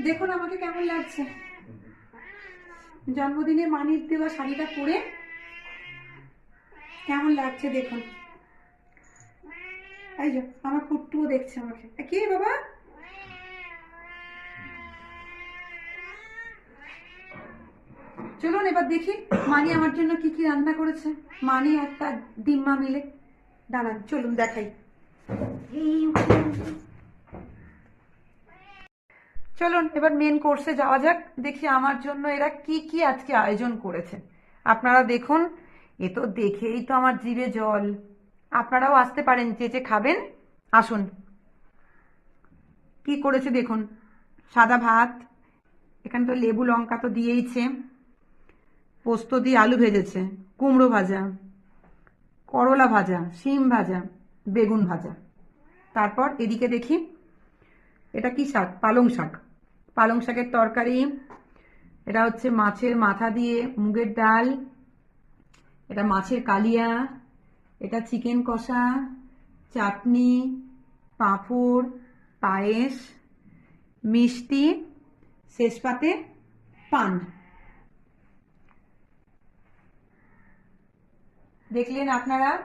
দেখুন আমাকে কেমন লাগছে জন্মদিনে মানির দেওয়া শাড়িটা পরে। কেমন লাগছে দেখুন। এই যে আমার পুট্টুও দেখছে আমাকে। কি বাবা? চলুন এবার দেখি মানি আমার জন্য কি কি রান্না করেছে। মানি আর তার ডিম্মা মিলে। দাঁড়ান চলুন দেখাই। চলুন এবার মেন কোর্সে যাওয়া যাক। দেখি আমার জন্য এরা কি কি আজকে আয়োজন করেছে। আপনারা দেখুন, এ তো দেখেই তো আমার জিভে জল। আপনারাও আসতে পারেন, যে যে খাবেন আসুন। কি করেছে দেখুন। সাদা ভাত, এখানে তো লেবু লঙ্কা তো দিয়েইছে, পোস্ত দিয়ে আলু ভেজেছে, কুমড়ো ভাজা, করলা ভাজা, শিম ভাজা, বেগুন ভাজা। তারপর এদিকে দেখি, এটা কি শাক? পালং শাক। পালং শাকের তরকারি। এটা হচ্ছে মাছের মাথা দিয়ে মুগের ডাল। এটা মাছের কালিয়া। এটা চিকেন কষা, চাটনি, পাঁপড়, পায়েস, মিষ্টি, শেষ পাতে পান। দেখলেন আপনারা।